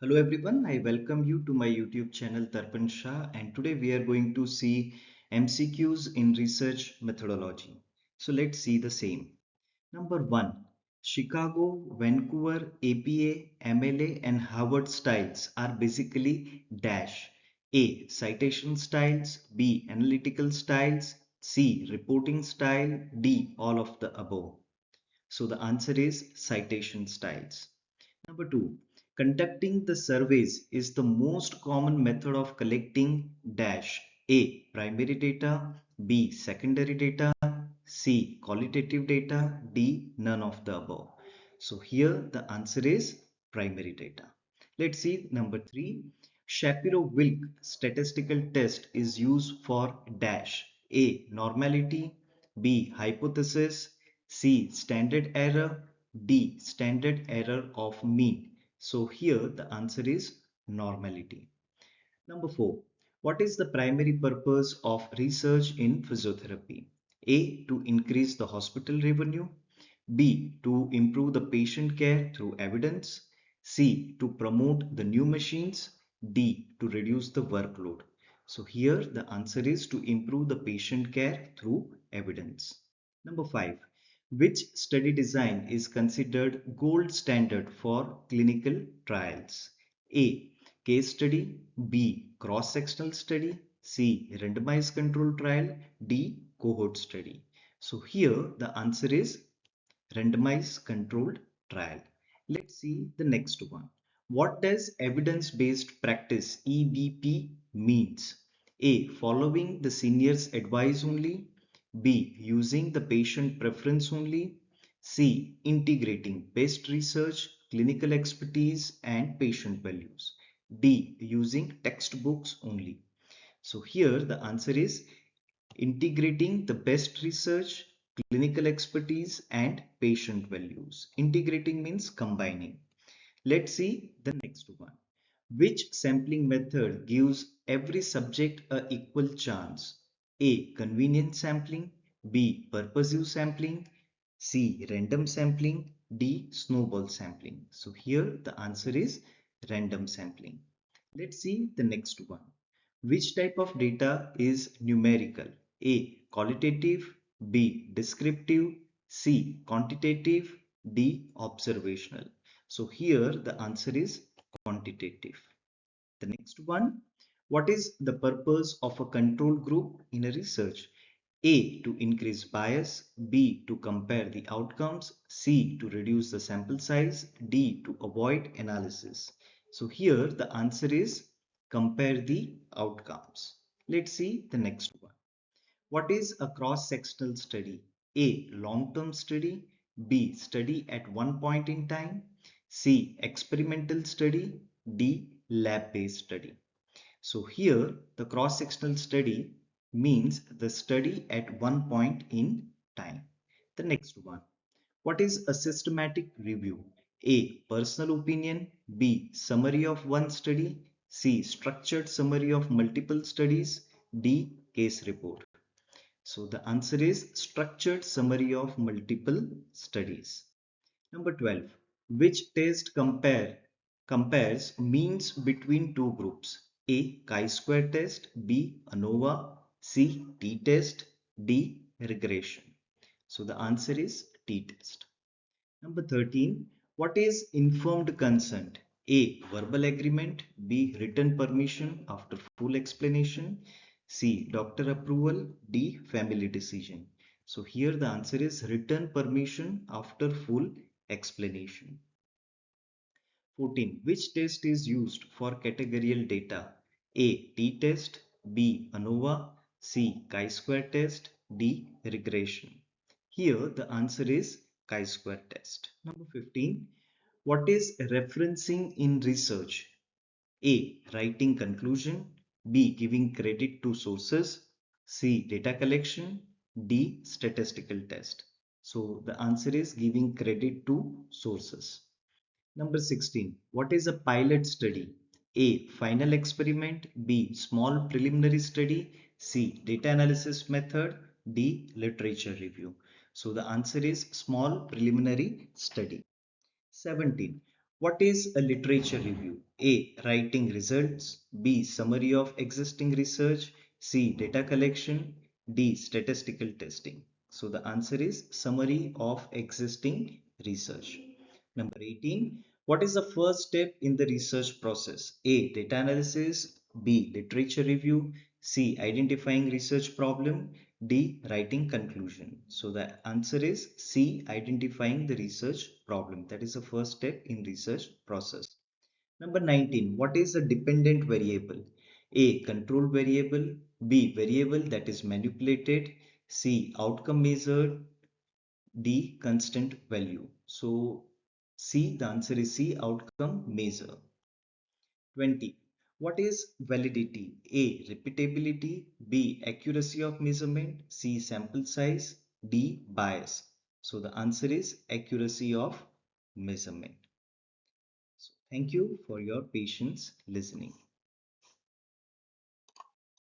Hello everyone, I welcome you to my YouTube channel Tarpan Shah, and today we are going to see MCQs in research methodology. So let's see the same. Number 1. Chicago, Vancouver, APA, MLA and Harvard styles are basically dash. A. Citation styles, B. Analytical styles, C. Reporting style, D. All of the above. So the answer is citation styles. Number 2. Conducting the surveys is the most common method of collecting dash A. Primary data, B. Secondary data, C. Qualitative data, D. None of the above. So here the answer is primary data. Let's see number 3. Shapiro-Wilk statistical test is used for dash A. Normality, B. Hypothesis, C. Standard error, D. Standard error of mean. So here the answer is normality. Number 4. What is the primary purpose of research in physiotherapy? A. To increase the hospital revenue. B. To improve the patient care through evidence. C. To promote the new machines. D. To reduce the workload. So here the answer is to improve the patient care through evidence. Number 5. Which study design is considered gold standard for clinical trials? A. Case study, B. Cross-sectional study, C. Randomized control trial, D. Cohort study. So here the answer is randomized controlled trial. Let's see the next one. What does evidence-based practice EBP means? A. Following the senior's advice only. B. Using the patient preference only. C. Integrating best research, clinical expertise and patient values. D. Using textbooks only. So here the answer is integrating the best research, clinical expertise and patient values. Integrating means combining. Let's see the next one. Which sampling method gives every subject a equal chance? A. Convenient sampling, B. Purposive sampling, C. Random sampling, D. Snowball sampling. So here the answer is random sampling. Let's see the next one. Which type of data is numerical? A. Qualitative, B. Descriptive, C. Quantitative, D. Observational. So here the answer is quantitative. The next one, what is the purpose of a control group in a research? A. To increase bias, B. To compare the outcomes, C. To reduce the sample size, D. To avoid analysis. So here the answer is compare the outcomes. Let's see the next one. What is a cross-sectional study? A. Long-term study, B. Study at one point in time, C. Experimental study, D. Lab-based study. So here the cross-sectional study means the study at one point in time. The next one. What is a systematic review? A. Personal opinion, B. Summary of one study, C. Structured summary of multiple studies, D. Case report. So the answer is structured summary of multiple studies. Number 12. Which test compares means between two groups? A. Chi-square test, B. ANOVA, C. T-test, D. Regression. So the answer is T-test. Number 13. What is informed consent? A. Verbal agreement, B. Written permission after full explanation, C. Doctor approval, D. Family decision. So here the answer is written permission after full explanation. 14. Which test is used for categorical data? A. T-test, B. ANOVA, C. Chi-square test, D. Regression. Here the answer is chi-square test. Number 15. What is referencing in research? A. Writing conclusion, B. Giving credit to sources, C. Data collection, D. Statistical test. So the answer is giving credit to sources. Number 16. What is a pilot study? A. Final experiment, B. Small preliminary study, C. Data analysis method, D. Literature review. So the answer is small preliminary study. 17. What is a literature review? A. Writing results. B. Summary of existing research. C. Data collection. D. Statistical testing. So the answer is summary of existing research. Number 18. What is the first step in the research process? A. Data analysis. B. Literature review. C. Identifying research problem. D. Writing conclusion. So the answer is C. Identifying the research problem. That is the first step in research process. Number 19. What is a dependent variable? A. Control variable. B. Variable that is manipulated. C. Outcome measured. D. Constant value. So C. The answer is C. Outcome measure. 20. What is validity? A. Repeatability. B. Accuracy of measurement. C. Sample size. D. Bias. So the answer is accuracy of measurement. So thank you for your patience listening.